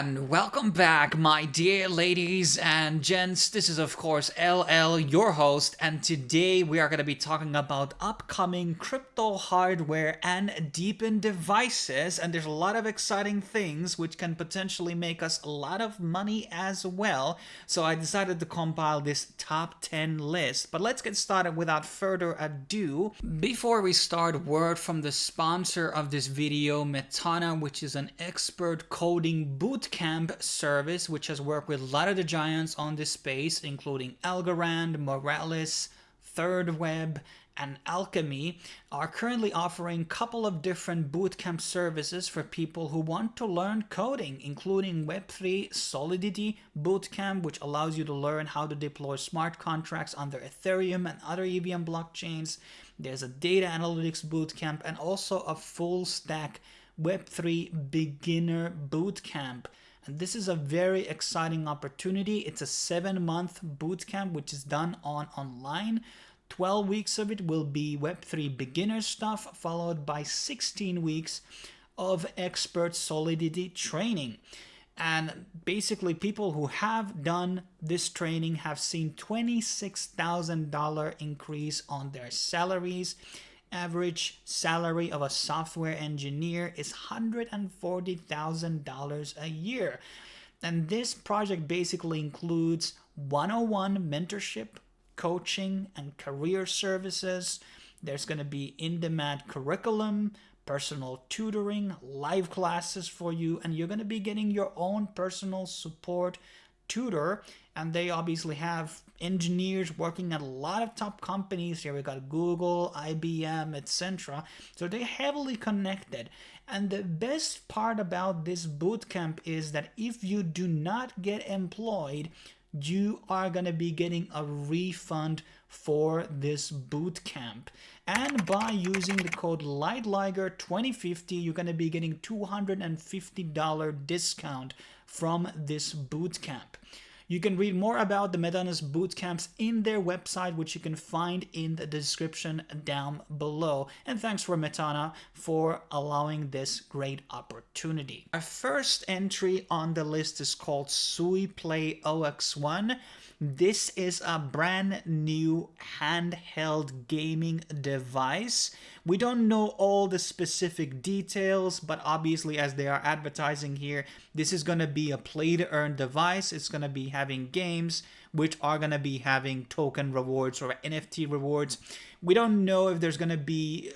And welcome back, my dear ladies and gents. This is, of course, LL, your host, and today we are going to be talking about upcoming crypto hardware and DePin devices. And there's a lot of exciting things which can potentially make us a lot of money as well. So I decided to compile this top 10 list. But let's get started without further ado. Before we start, word from the sponsor of this video, Metana, which is an expert coding bootcamp service which has worked with a lot of the giants on this space, including Algorand, Morales, Third Web, and Alchemy, are currently offering a couple of different bootcamp services for people who want to learn coding, including Web3 Solidity Bootcamp, which allows you to learn how to deploy smart contracts under Ethereum and other EVM blockchains. There's a data analytics bootcamp and also a full stack Web3 beginner bootcamp. And this is a very exciting opportunity. It's a 7-month bootcamp which is done online. 12 weeks of it will be Web3 beginner stuff, followed by 16 weeks of expert Solidity training. And basically people who have done this training have seen $26,000 increase on their salaries. Average salary of a software engineer is $140,000 a year. And this project basically includes 101 mentorship, coaching, and career services. There's going to be in-demand curriculum, personal tutoring, live classes for you, and you're going to be getting your own personal support tutor. And they obviously have engineers working at a lot of top companies. Here we got Google, IBM, etc. So they're heavily connected. And the best part about this bootcamp is that if you do not get employed, you are going to be getting a refund for this bootcamp. And by using the code LightLiger2050, you're going to be getting $250 discount from this bootcamp. You can read more about the Metana's bootcamps in their website, which you can find in the description down below. And thanks for Metana for allowing this great opportunity. Our first entry on the list is called Suplay OX1. This is a brand new handheld gaming device. We don't know all the specific details, but obviously as they are advertising here, this is going to be a play-to-earn device. It's going to be having games which are going to be having token rewards or NFT rewards. We don't know if there's going to be,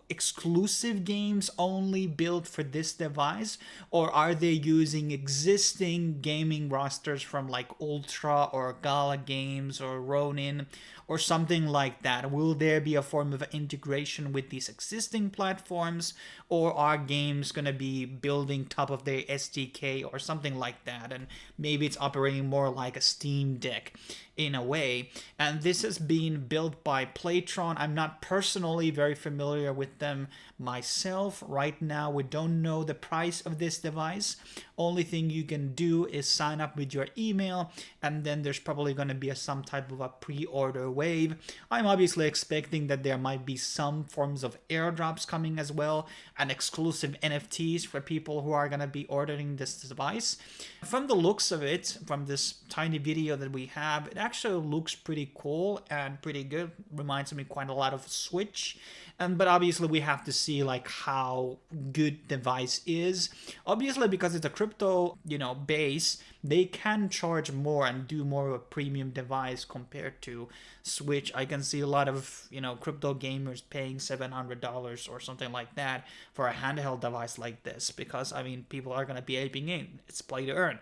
exclusive games only built for this device, or are they using existing gaming rosters from like Ultra or Gala Games or Ronin or something like that? Will there be a form of integration with these existing platforms, or are games going to be building top of their SDK or something like that? And maybe it's operating more like a Steam Deck in a way. And this has been built by Playtron. I'm not personally very familiar with them myself. Right now, we don't know the price of this device. Only thing you can do is sign up with your email, and then there's probably going to be some type of a pre-order wave. I'm obviously expecting that there might be some forms of airdrops coming as well, and exclusive NFTs for people who are going to be ordering this device. From the looks of it, from this tiny video that we have, it actually looks pretty cool and pretty good. Reminds me quite a lot of Switch. But obviously we have to see like how good the device is. Obviously because it's a crypto, base, they can charge more and do more of a premium device compared to Switch. I can see a lot of, crypto gamers paying $700 or something like that for a handheld device like this, because people are going to be aping in. It's play to earn.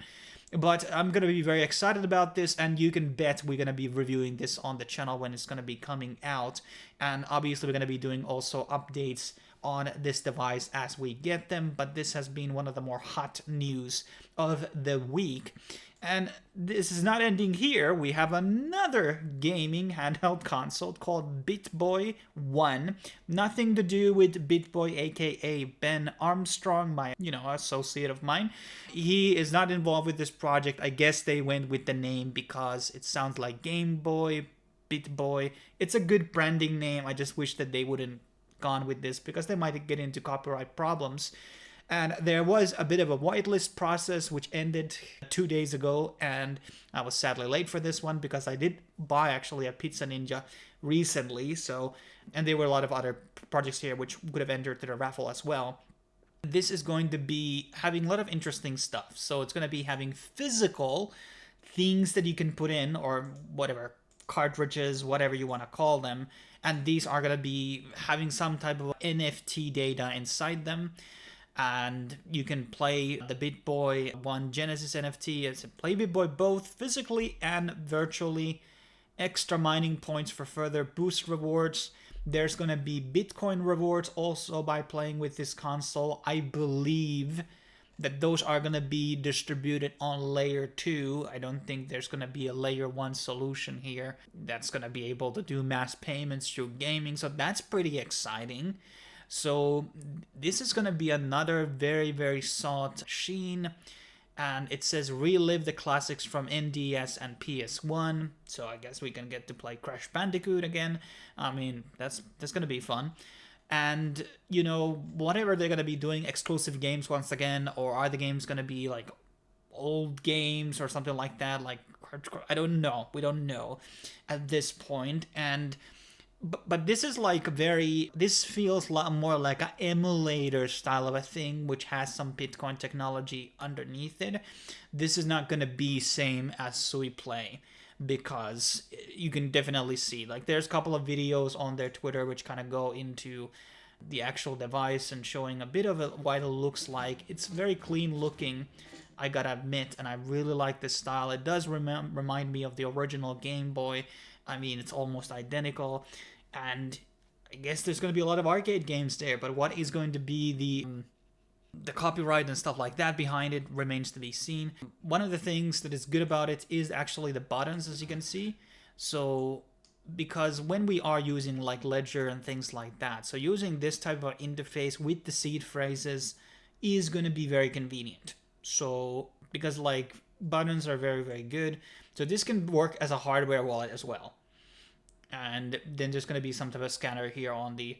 But I'm going to be very excited about this, and you can bet we're going to be reviewing this on the channel when it's going to be coming out. And obviously we're going to be doing also updates on this device as we get them, but this has been one of the more hot news of the week. And this is not ending here. We have another gaming handheld console called BitBoy 1. Nothing to do with BitBoy, aka Ben Armstrong, my, associate of mine. He is not involved with this project. I guess they went with the name because it sounds like Game Boy, BitBoy. It's a good branding name. I just wish that they wouldn't gone with this because they might get into copyright problems. And there was a bit of a whitelist process which ended 2 days ago, and I was sadly late for this one because I did buy actually a Pizza Ninja recently. So, and there were a lot of other projects here which would have entered the raffle as well. This is going to be having a lot of interesting stuff. So it's going to be having physical things that you can put in, or whatever, cartridges, whatever you want to call them. And these are going to be having some type of NFT data inside them. And you can play the BitBoy 1 Genesis NFT. It's a play BitBoy both physically and virtually. Extra mining points for further boost rewards. There's going to be Bitcoin rewards also by playing with this console. I believe that those are going to be distributed on layer 2. I don't think there's going to be a layer 1 solution here that's going to be able to do mass payments through gaming. So that's pretty exciting. So this is going to be another very, very sought machine. And it says relive the classics from NDS and PS1. So I guess we can get to play Crash Bandicoot again. I mean, that's going to be fun. And, you know, whatever they're going to be doing, exclusive games once again, or are the games going to be like old games or something like that? Like, I don't know. We don't know at this point. And but this is like this feels a lot more like an emulator style of a thing, which has some Bitcoin technology underneath it. This is not going to be same as Suplay, because you can definitely see, like, there's a couple of videos on their Twitter which kind of go into the actual device and showing a bit of what it looks like. It's very clean looking, I gotta admit, and I really like this style. It does remind me of the original Game Boy. I mean, it's almost identical, and I guess there's going to be a lot of arcade games there, but what is going to be the copyright and stuff like that behind it remains to be seen. One of the things that is good about it is actually the buttons, as you can see. So, because when we are using like Ledger and things like that, so using this type of interface with the seed phrases is going to be very convenient. So, because like buttons are very, very good. So this can work as a hardware wallet as well. And then there's going to be some type of scanner here on the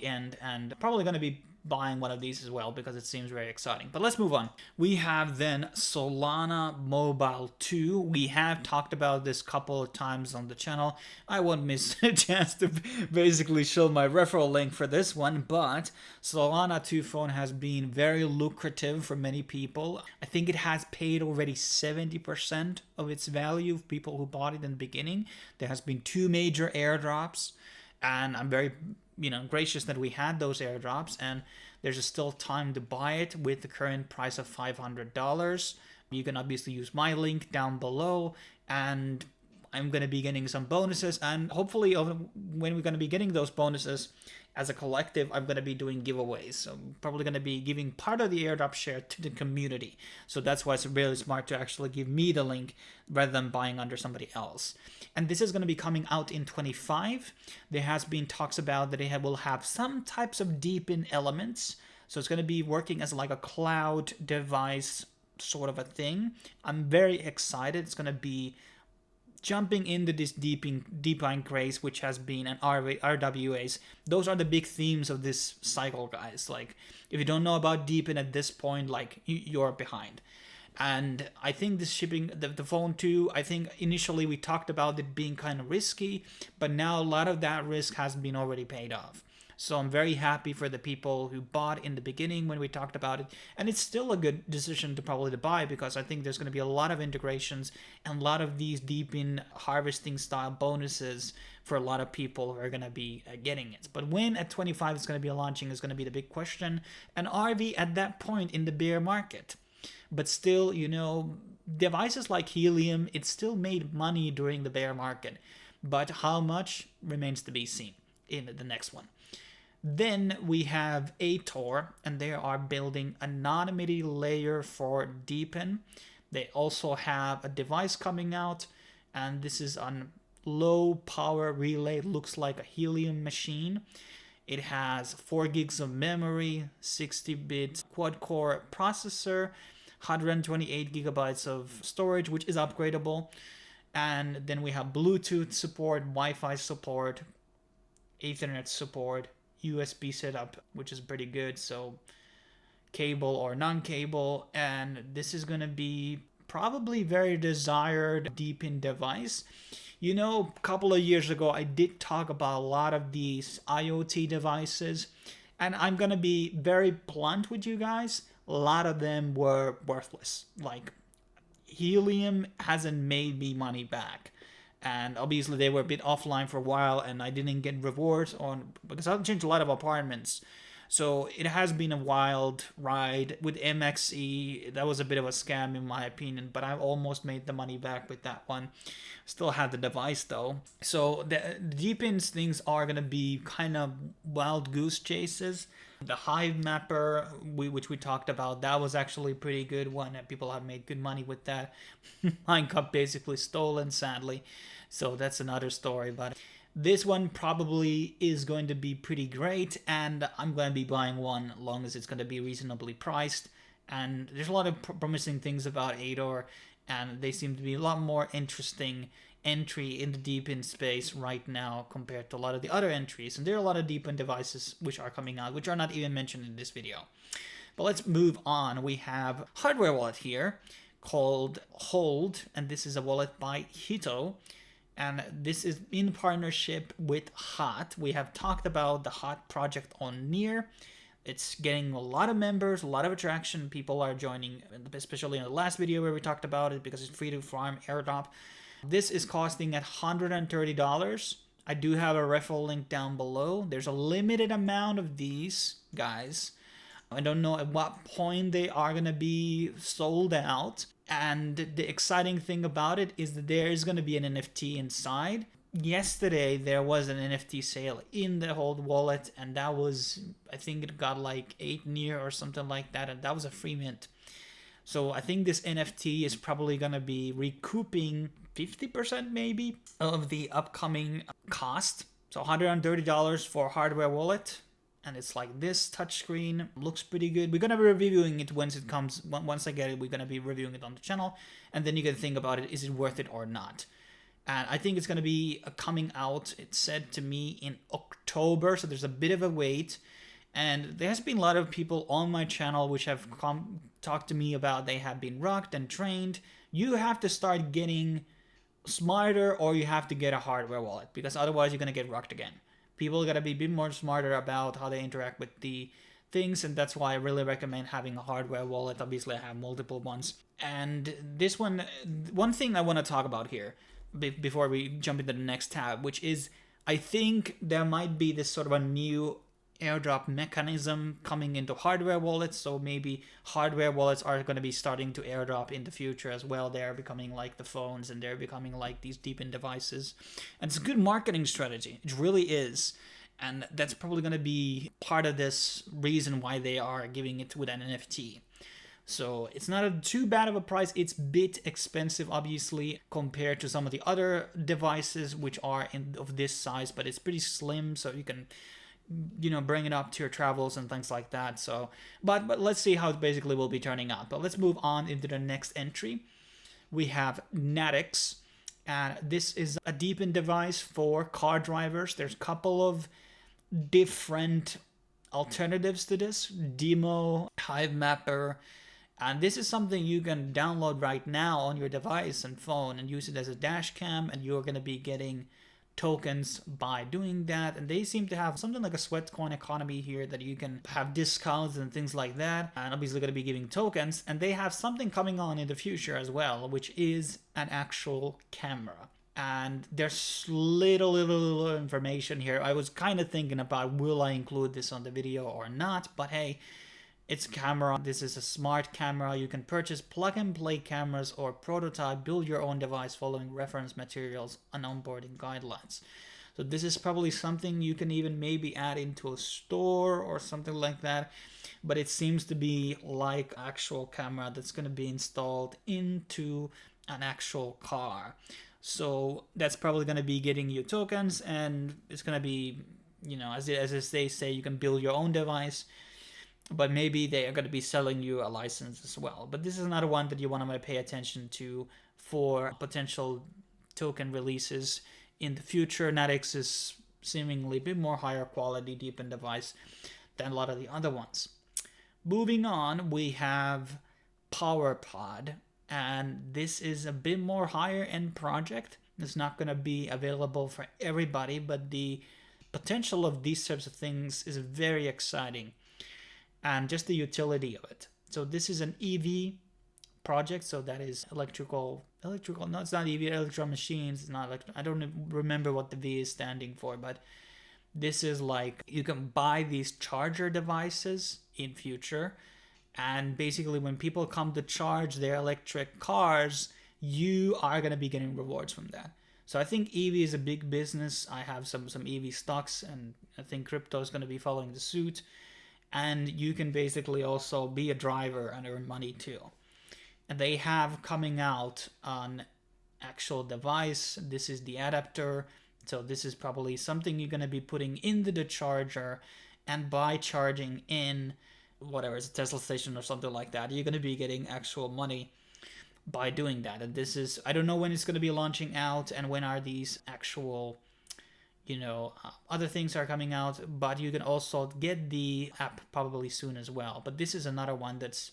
end, and probably going to be buying one of these as well because it seems very exciting. But let's move on. We have then Solana Mobile 2. We have talked about this a couple of times on the channel. I won't miss a chance to basically show my referral link for this one, but Solana 2 phone has been very lucrative for many people. I think it has paid already 70% of its value of people who bought it in the beginning. There has been 2 major airdrops, and I'm very gracious that we had those airdrops, and there's still time to buy it with the current price of $500. You can obviously use my link down below, and I'm going to be getting some bonuses, and hopefully when we're going to be getting those bonuses as a collective, I'm going to be doing giveaways. So I'm probably going to be giving part of the airdrop share to the community. So that's why it's really smart to actually give me the link rather than buying under somebody else. And this is going to be coming out in 25. There has been talks about that it will have some types of DePin elements. So it's going to be working as like a cloud device sort of a thing. I'm very excited. It's going to be jumping into this DePin craze, which has been an RWAs. Those are the big themes of this cycle, guys. Like, if you don't know about DePin at this point, like, you're behind. And I think this shipping, the phone too, I think initially we talked about it being kind of risky, but now a lot of that risk has been already paid off. So I'm very happy for the people who bought in the beginning when we talked about it. And it's still a good decision to probably buy, because I think there's going to be a lot of integrations and a lot of these DePin harvesting style bonuses for a lot of people who are going to be getting it. But when at 25 it's going to be launching is going to be the big question. And are we at that point in the bear market? But still, devices like Helium, it still made money during the bear market. But how much remains to be seen in the next one. Then we have Ador, and they are building anonymity layer for DePin. They also have a device coming out, and this is on low power relay. It looks like a Helium machine. It has 4 gigs of memory, 60-bit quad-core processor, 128 gigabytes of storage, which is upgradable. And then we have Bluetooth support, Wi-Fi support, Ethernet support, USB setup, which is pretty good. So cable or non-cable, and this is going to be probably very desired DePin device. You know, a couple of years ago, I did talk about a lot of these IoT devices, and I'm going to be very blunt with you guys. A lot of them were worthless. Like, Helium hasn't made me money back. And obviously they were a bit offline for a while, and I didn't get rewards on, because I changed a lot of apartments. So it has been a wild ride with MXE. That was a bit of a scam in my opinion, but I almost made the money back with that one. Still had the device though. So the DePin's things are going to be kind of wild goose chases. The Hive Mapper, which we talked about, that was actually a pretty good one. People have made good money with that. Mine got basically stolen, sadly. So that's another story. But this one probably is going to be pretty great, and I'm going to be buying one as long as it's going to be reasonably priced. And there's a lot of promising things about Ador, and they seem to be a lot more interesting entry in the DePin space right now compared to a lot of the other entries. And there are a lot of DePin devices which are coming out, which are not even mentioned in this video. But let's move on. We have hardware wallet here called Hold, and this is a wallet by Hito. And this is in partnership with Hot. We have talked about the Hot project on Near. It's getting a lot of members, a lot of attraction. People are joining, especially in the last video where we talked about it, because it's free to farm airdrop. This is costing at $130. I do have a referral link down below. There's a limited amount of these, guys. I don't know at what point they are going to be sold out. And the exciting thing about it is that there is going to be an NFT inside. Yesterday, there was an NFT sale in the Hold wallet, and that was, I think it got like 8 Near or something like that, and that was a free mint. So I think this NFT is probably going to be recouping 50% maybe of the upcoming cost. So $130 for hardware wallet. And it's like this touchscreen, looks pretty good. We're going to be reviewing it once it comes. Once I get it, we're going to be reviewing it on the channel. And then you can think about it, is it worth it or not? And I think it's going to be coming out, it said to me, in October. So there's a bit of a wait. And there has been a lot of people on my channel which have talked to me about they have been rocked and trained. You have to start getting smarter, or you have to get a hardware wallet, because otherwise you're going to get rocked again. People got to be a bit more smarter about how they interact with the things, and that's why I really recommend having a hardware wallet. Obviously, I have multiple ones. And this one thing I want to talk about here before we jump into the next tab, which is I think there might be this sort of a new airdrop mechanism coming into hardware wallets. So maybe hardware wallets are going to be starting to airdrop in the future as well. They're becoming like the phones, and they're becoming like these DePin devices. And it's a good marketing strategy. It really is. And that's probably going to be part of this reason why they are giving it with an NFT. So it's not too bad of a price. It's a bit expensive, obviously, compared to some of the other devices which are of this size, but it's pretty slim, so you can, you know, bring it up to your travels and things like that. So, but let's see how it basically will be turning out. But let's move on into the next entry. We have Natix, and this is a DePin device for car drivers. There's a couple of different alternatives to this: Demo, Hive Mapper, and this is something you can download right now on your device and phone and use it as a dash cam, and you're going to be getting tokens by doing that. And they seem to have something like a sweat coin economy here, that you can have discounts and things like that, and obviously going to be giving tokens. And they have something coming on in the future as well, which is an actual camera. And there's little information here. I was kind of thinking about, will I include this on the video or not? But hey, it's a camera. This is a smart camera. You can purchase plug-and-play cameras or prototype, build your own device following reference materials and onboarding guidelines. So this is probably something you can even maybe add into a store or something like that. But it seems to be like actual camera that's going to be installed into an actual car. So that's probably going to be getting you tokens, and it's going to be, you know, as they say, you can build your own device. But maybe they are going to be selling you a license as well. But this is another one that you want to pay attention to for potential token releases in the future. Natix is seemingly a bit more higher quality DePin device than a lot of the other ones. Moving on, we have Powerpod, and this is a bit more higher end project. It's not going to be available for everybody, but the potential of these types of things is very exciting, and just the utility of it. So this is an EV project, so that is electrical. No, it's not EV, electro machines. It's not I don't remember what the V is standing for, but this is like you can buy these charger devices in future, and basically when people come to charge their electric cars, you are going to be getting rewards from that. So I think EV is a big business. I have some EV stocks, and I think crypto is going to be following the suit. And you can basically also be a driver and earn money too. And they have coming out an actual device. This is the adapter. So this is probably something you're going to be putting into the charger, and by charging in whatever, it's a Tesla station or something like that, you're going to be getting actual money by doing that. And this is, I don't know when it's going to be launching out and when are these actual, other things are coming out, but you can also get the app probably soon as well. But this is another one that's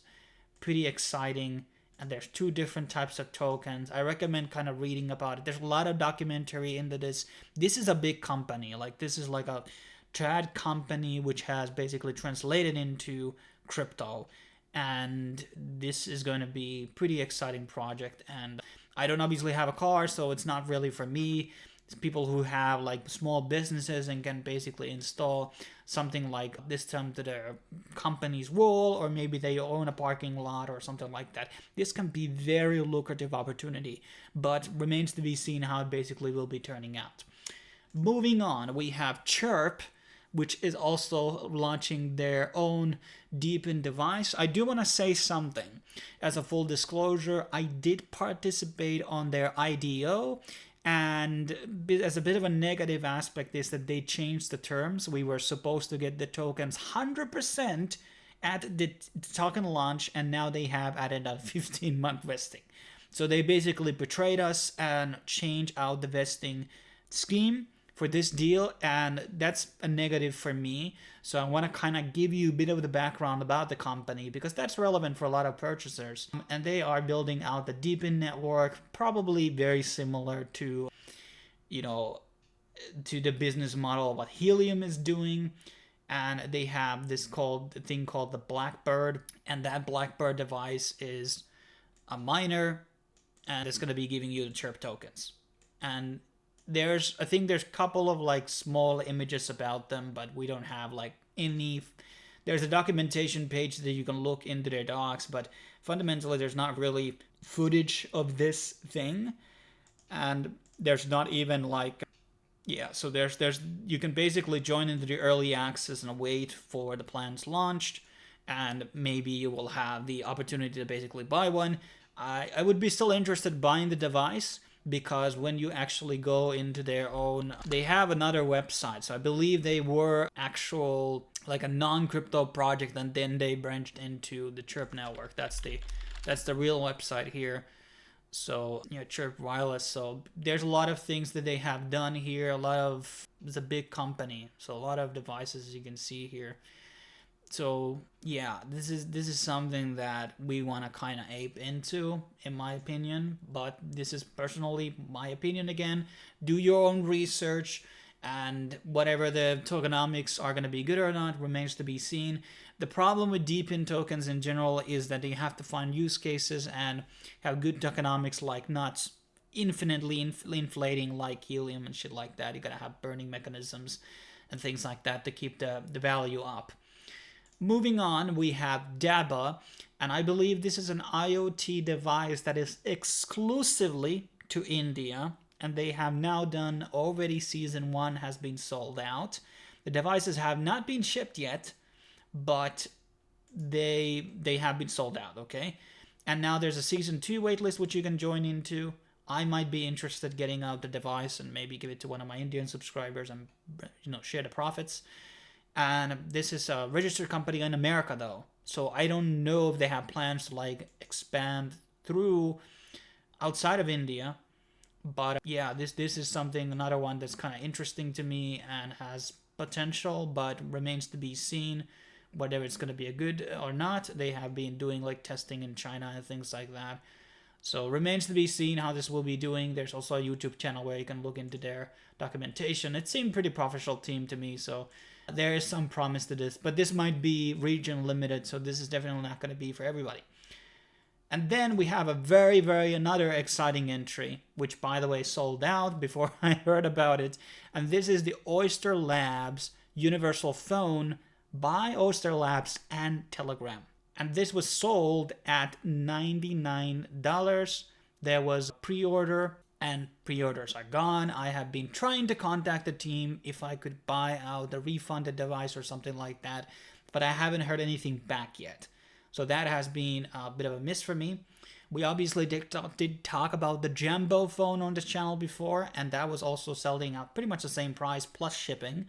pretty exciting, and there's two different types of tokens. I recommend kind of reading about it. There's a lot of documentary into this. This is a big company. Like, this is like a trad company which has basically translated into crypto, and this is going to be pretty exciting project. And I don't obviously have a car, so it's not really for me. It's people who have like small businesses and can basically install something like this to their company's wall, or maybe they own a parking lot or something like that. This can be very lucrative opportunity, but remains to be seen how it basically will be turning out. Moving on, we have Chirp, which is also launching their own DePin device. I do want to say something. As a full disclosure, I did participate on their IDO, and as a bit of a negative aspect is that they changed the terms. We were supposed to get the tokens 100% at the token launch, and now they have added a 15-month vesting. So they basically betrayed us and changed out the vesting scheme for this deal, and that's a negative for me. So I want to kind of give you a bit of the background about the company, because that's relevant for a lot of purchasers. And they are building out the DePin network, probably very similar to, to the business model of what Helium is doing. And they have this thing called the Blackbird, and that Blackbird device is a miner, and it's going to be giving you the Chirp tokens. And I think there's a couple of like small images about them, but we don't have like any. There's a documentation page that you can look into their docs, but fundamentally there's not really footage of this thing, and there's not even like, so there's you can basically join into the early access and wait for the plans launched, and maybe you will have the opportunity to basically buy one. I would be still interested in buying the device, because when you actually go into their own, they have another website. So I believe they were actual like a non-crypto project, and then they branched into the Chirp network. That's the real website here. So Chirp Wireless. So there's a lot of things that they have done here. It's a big company, so a lot of devices, as you can see here. So this is something that we want to kind of ape into, in my opinion. But this is personally my opinion again. Do your own research, and whatever the tokenomics are going to be good or not remains to be seen. The problem with DePin tokens in general is that you have to find use cases and have good tokenomics, like not infinitely inflating like Helium and shit like that. You got to have burning mechanisms and things like that to keep the value up. Moving on, we have Dabba, and I believe this is an IoT device that is exclusively to India, and they have now done already season 1 has been sold out. The devices have not been shipped yet, but they have been sold out, okay? And now there's a season 2 waitlist which you can join into. I might be interested getting out the device and maybe give it to one of my Indian subscribers and share the profits. And this is a registered company in America, though. So I don't know if they have plans to like expand through outside of India. But this is another one that's kind of interesting to me and has potential, but remains to be seen whether it's going to be a good or not. They have been doing like testing in China and things like that. So remains to be seen how this will be doing. There's also a YouTube channel where you can look into their documentation. It seemed pretty professional team to me, so there is some promise to this. But this might be region limited, so this is definitely not going to be for everybody. And then we have a another exciting entry, which by the way sold out before I heard about it. And this is the Oyster Labs Universal Phone by Oyster Labs and Telegram. And this was sold at $99. There was a pre-order, and pre-orders are gone. I have been trying to contact the team if I could buy out the refunded device or something like that, but I haven't heard anything back yet. So that has been a bit of a miss for me. We obviously did talk about the Jumbo phone on this channel before, and that was also selling at pretty much the same price plus shipping.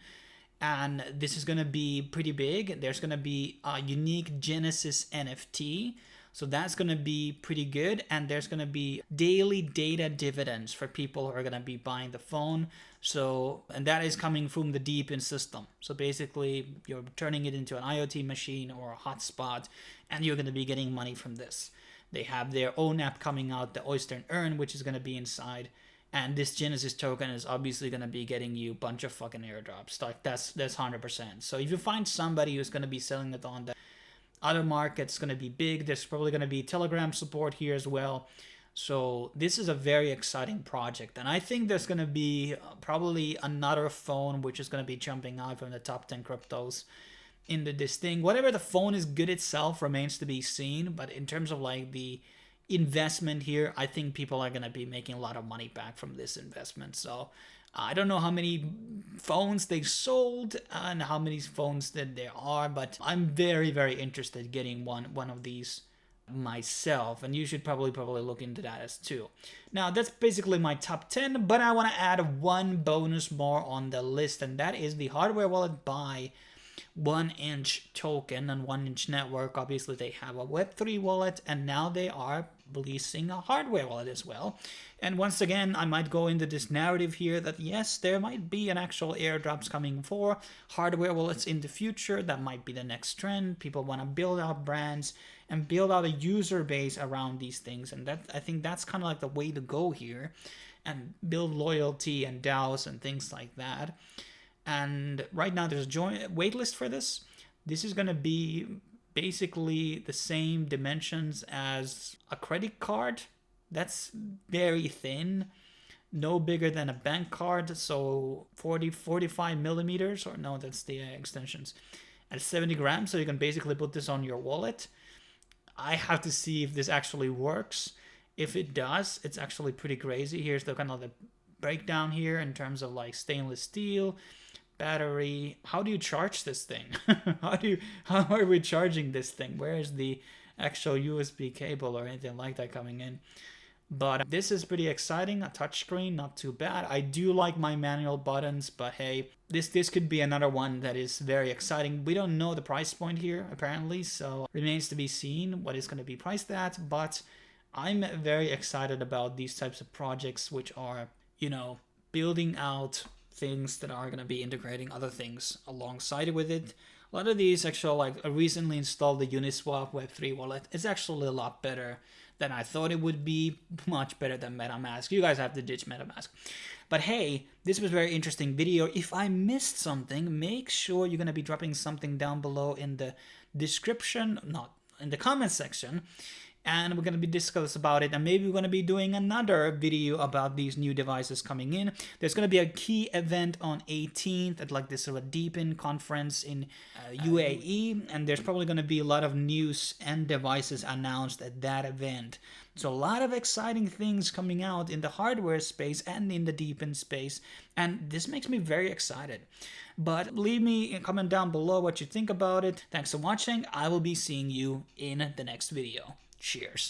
And this is going to be pretty big. There's going to be a unique Genesis NFT. So that's going to be pretty good. And there's going to be daily data dividends for people who are going to be buying the phone. So, and that is coming from the DePin system. So basically, you're turning it into an IoT machine or a hotspot, and you're going to be getting money from this. They have their own app coming out, the Oyster Earn, which is going to be inside. And this Genesis token is obviously going to be getting you a bunch of fucking airdrops. Like that's 100%. So if you find somebody who's going to be selling it on the other markets, going to be big. There's probably going to be Telegram support here as well. So this is a very exciting project. And I think there's going to be probably another phone which is going to be jumping out from the top 10 cryptos into this thing. Whatever the phone is good itself remains to be seen. But in terms of like the investment here, I think people are going to be making a lot of money back from this investment. So I don't know how many phones they sold and how many phones that there are, but I'm very interested in getting one of these myself, and you should probably look into that as too. Now that's basically my top 10, but I want to add one bonus more on the list, and that is the hardware wallet by 1inch token and 1inch network. Obviously they have a Web3 wallet, and now they are releasing a hardware wallet as well. And once again, I might go into this narrative here that yes, there might be an actual airdrops coming for hardware wallets in the future. That might be the next trend. People want to build out brands and build out a user base around these things, and that I think that's kind of like the way to go here, and build loyalty and DAOs and things like that. And right now there's a waitlist for this. This is going to be basically the same dimensions as a credit card. That's very thin, no bigger than a bank card. So 45 millimeters, or no, that's the extensions, at 70 grams. So you can basically put this on your wallet. I have to see if this actually works. If it does, it's actually pretty crazy. Here's the kind of the breakdown here in terms of like stainless steel, battery. How do you charge this thing? How are we charging this thing? Where is the actual USB cable or anything like that coming in? But this is pretty exciting. A touchscreen, not too bad. I do like my manual buttons, but hey, this could be another one that is very exciting. We don't know the price point here apparently, so remains to be seen what is going to be priced at. But I'm very excited about these types of projects which are, you know, building out things that are going to be integrating other things alongside with it. A lot of these actually, like I recently installed the Uniswap Web3 wallet. It's actually a lot better than I thought it would be, much better than MetaMask. You guys have to ditch MetaMask. But hey, this was a very interesting video. If I missed something, make sure you're going to be dropping something down below in the description, not in the comment section. And we're going to be discussing about it, and maybe we're going to be doing another video about these new devices coming in. There's going to be a key event on 18th at like this sort of DePin conference in UAE, and there's probably going to be a lot of news and devices announced at that event. So a lot of exciting things coming out in the hardware space and in the DePin space, and this makes me very excited. But leave me a comment down below what you think about it. Thanks for watching. I will be seeing you in the next video. Cheers.